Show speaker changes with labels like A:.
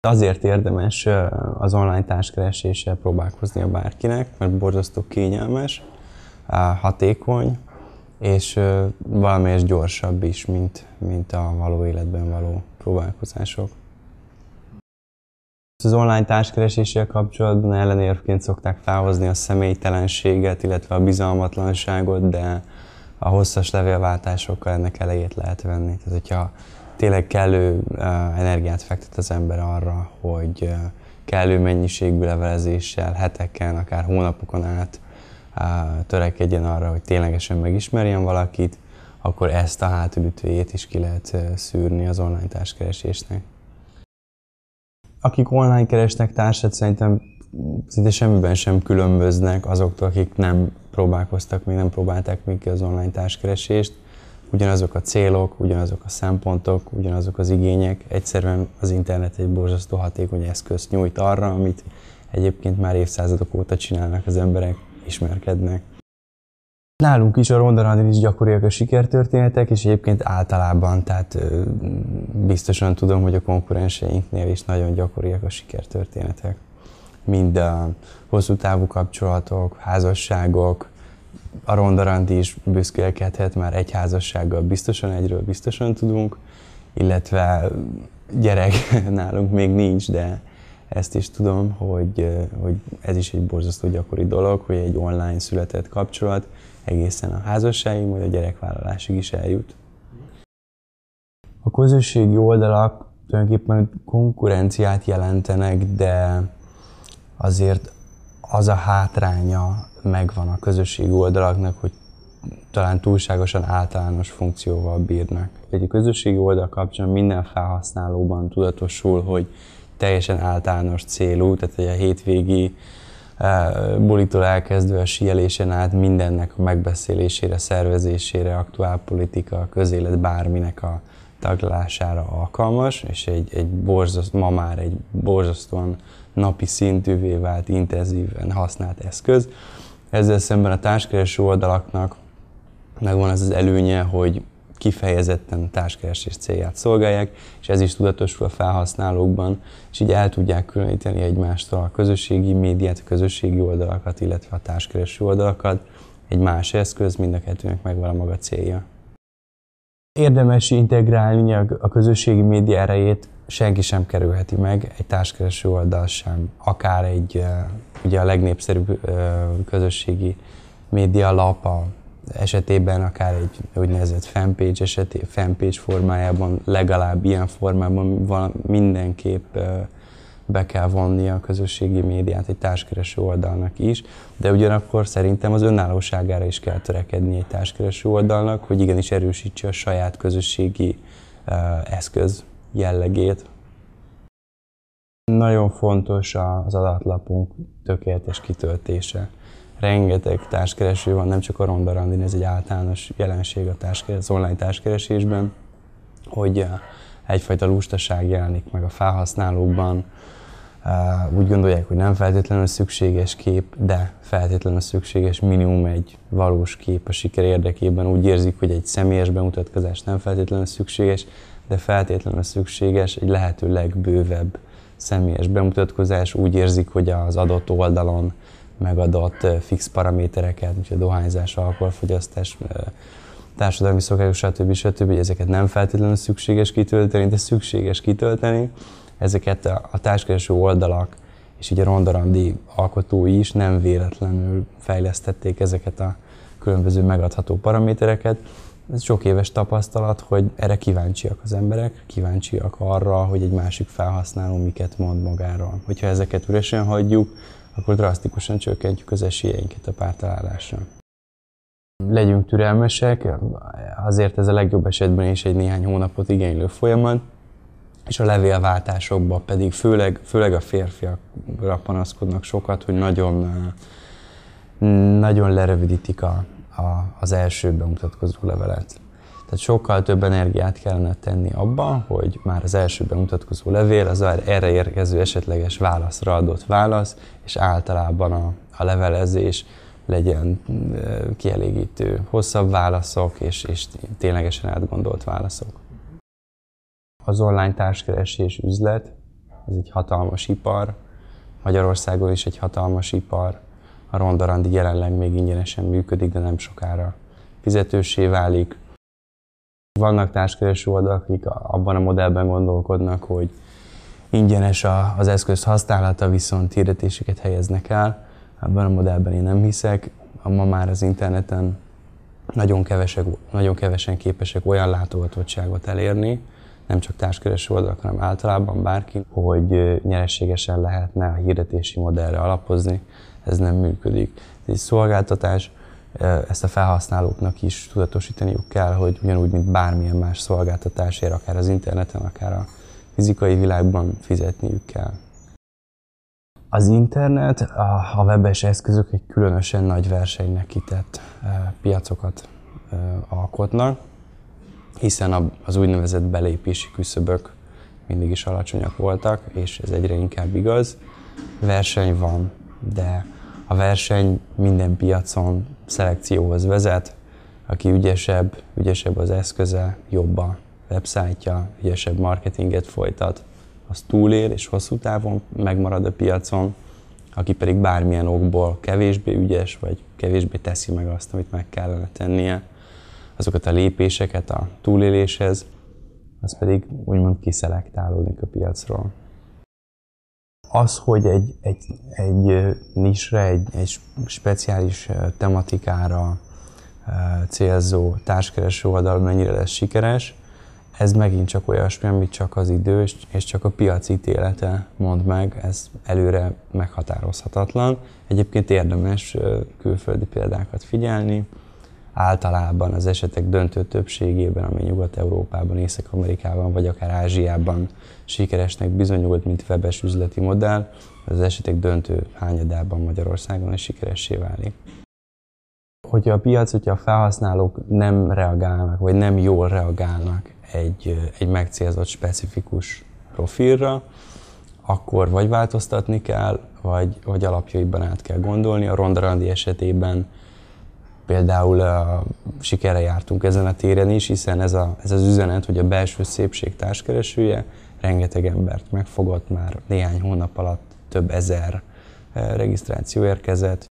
A: Azért érdemes az online társkereséssel próbálkoznia bárkinek, mert borzasztó kényelmes, hatékony, és valamelyest gyorsabb is, mint a való életben való próbálkozások. Az online társkereséssel kapcsolatban ellenérvként szokták felhozni a személytelenséget, illetve a bizalmatlanságot, de a hosszas levélváltásokkal ennek elejét lehet venni. Tehát, hogyha tényleg kellő energiát fektet az ember arra, hogy kellő mennyiségű levelezéssel, heteken, akár hónapokon át törekedjen arra, hogy ténylegesen megismerjen valakit, akkor ezt a hátulütőjét is ki lehet szűrni az online társkeresésnek. Akik online keresnek társat, szerintem szinte semmiben sem különböznek azoktól, akik nem próbálkoztak, még nem próbálták még ki az online társkeresést. Ugyanazok a célok, ugyanazok a szempontok, ugyanazok az igények. Egyszerűen az internet egy borzasztó hatékony eszközt nyújt arra, amit egyébként már évszázadok óta csinálnak az emberek, ismerkednek. Nálunk is a Ronda Randin is gyakoriak a sikertörténetek, és egyébként általában, tehát biztosan tudom, hogy a konkurenseinknél is nagyon gyakoriak a sikertörténetek. Mind a hosszú távú kapcsolatok, házasságok, a Ronda Randi is büszkélkedhet, már egy házassággal egyről biztosan tudunk, illetve gyerek nálunk még nincs, de ezt is tudom, hogy ez is egy borzasztó gyakori dolog, hogy egy online született kapcsolat egészen a házasságig, majd a gyerekvállalásig is eljut. A közösségi oldalak tulajdonképpen konkurenciát jelentenek, de azért az a hátránya megvan a közösségi oldalaknak, hogy talán túlságosan általános funkcióval bírnak. Egy közösségi oldal kapcsán minden felhasználóban tudatosul, hogy teljesen általános célú, tehát hogy a hétvégi bulitól elkezdve a síelésen át mindennek a megbeszélésére, szervezésére, aktuálpolitika, közélet bárminek a taglalására alkalmas, és ma már egy borzasztóan napi szintűvé vált, intenzíven használt eszköz. Ezzel szemben a társkereső oldalaknak megvan az előnye, hogy kifejezetten társkeresés célját szolgálják, és ez is tudatosul a felhasználókban, és így el tudják különíteni egymástól a közösségi médiát, a közösségi oldalakat, illetve a társkereső oldalakat. Egy más eszköz, mind a kettőnek megvan a maga célja. Érdemes integrálni a közösségi média erejét, senki sem kerülheti meg, egy társkereső oldal sem, akár ugye a legnépszerűbb közösségi média lap esetében, akár egy úgynevezett fanpage formájában, legalább ilyen formában mindenképp be kell vonni a közösségi médiát egy társkereső oldalnak is, de ugyanakkor szerintem az önállóságára is kell törekedni egy társkereső oldalnak, hogy igenis erősítse a saját közösségi eszköz jellegét. Nagyon fontos az adatlapunk tökéletes kitöltése. Rengeteg társkereső van, nem csak a Ronda Randin, ez egy általános jelenség az online társkeresésben, hogy egyfajta lustaság jelenik meg a felhasználókban. Úgy gondolják, hogy nem feltétlenül szükséges kép, de feltétlenül szükséges minimum egy valós kép a siker érdekében. Úgy érzik, hogy egy személyes bemutatkozás nem feltétlenül szükséges, de feltétlenül szükséges egy lehető legbővebb személyes bemutatkozás. Úgy érzik, hogy az adott oldalon megadott fix paramétereket, mint a dohányzás, alkoholfogyasztás, társadalmi szokások, stb. Ezeket nem feltétlenül szükséges kitölteni, de szükséges kitölteni. Ezeket a társkereső oldalak és így a Ronda Randi alkotói is nem véletlenül fejlesztették ezeket a különböző megadható paramétereket. Ez sok éves tapasztalat, hogy erre kíváncsiak az emberek, kíváncsiak arra, hogy egy másik felhasználó miket mond magáról. Hogyha ezeket üresen hagyjuk, akkor drasztikusan csökkentjük az esélyeinket a pártalálásra. Legyünk türelmesek, azért ez a legjobb esetben is egy néhány hónapot igénylő folyamat, és a levélváltásokban pedig főleg a férfiakra panaszkodnak sokat, hogy nagyon lerövidítik az első bemutatkozó levelet. Tehát sokkal több energiát kellene tenni abban, hogy már az első bemutatkozó levél, az erre érkező esetleges válaszra adott válasz, és általában a levelezés legyen kielégítő hosszabb válaszok és ténylegesen átgondolt válaszok. Az online társkeresés üzlet, ez egy hatalmas ipar, Magyarországon is egy hatalmas ipar. A Ronda Randi jelenleg még ingyenesen működik, de nem sokára fizetőssé válik. Vannak társkereső oldalak, akik abban a modellben gondolkodnak, hogy ingyenes az eszköz használata, viszont hirdetéseket helyeznek el. Ebben a modellben én nem hiszek. Ma már az interneten nagyon kevesen képesek olyan látogatottságot elérni, nem csak társkereső oldalak, hanem általában bárki, hogy nyereségesen lehetne a hirdetési modellre alapozni. Ez nem működik. Ez egy szolgáltatás, ezt a felhasználóknak is tudatosítaniuk kell, hogy ugyanúgy, mint bármilyen más szolgáltatásért, akár az interneten, akár a fizikai világban fizetniük kell. Az internet, a webes eszközök egy különösen nagy versenynek kitett piacokat alkotnak, hiszen az úgynevezett belépési küszöbök mindig is alacsonyak voltak, és ez egyre inkább igaz. Verseny van, de a verseny minden piacon szelekcióhoz vezet. Aki ügyesebb az eszköze, jobb a websájtja, ügyesebb marketinget folytat, az túlél és hosszú távon megmarad a piacon. Aki pedig bármilyen okból kevésbé ügyes, vagy kevésbé teszi meg azt, amit meg kellene tennie, azokat a lépéseket a túléléshez, az pedig úgymond kiszelektálódik a piacról. Az, hogy egy nisre, egy speciális tematikára célzó társkereső oldal mennyire lesz sikeres, ez megint csak olyasmi, amit csak az idő és csak a piac ítélete mond meg, ez előre meghatározhatatlan. Egyébként érdemes külföldi példákat figyelni. Általában az esetek döntő többségében, ami Nyugat-Európában, Észak-Amerikában vagy akár Ázsiában sikeresnek bizonyult, mint webes üzleti modell, az esetek döntő hányadában Magyarországon is sikeressé válik. Hogyha a felhasználók nem reagálnak, vagy nem jól reagálnak egy megcélzott specifikus profilra, akkor vagy változtatni kell, vagy alapjaiban át kell gondolni. A Ronda Randi esetében például sikerre jártunk ezen a téren is, hiszen ez az üzenet, hogy a belső szépség társkeresője rengeteg embert megfogott, már néhány hónap alatt több ezer regisztráció érkezett.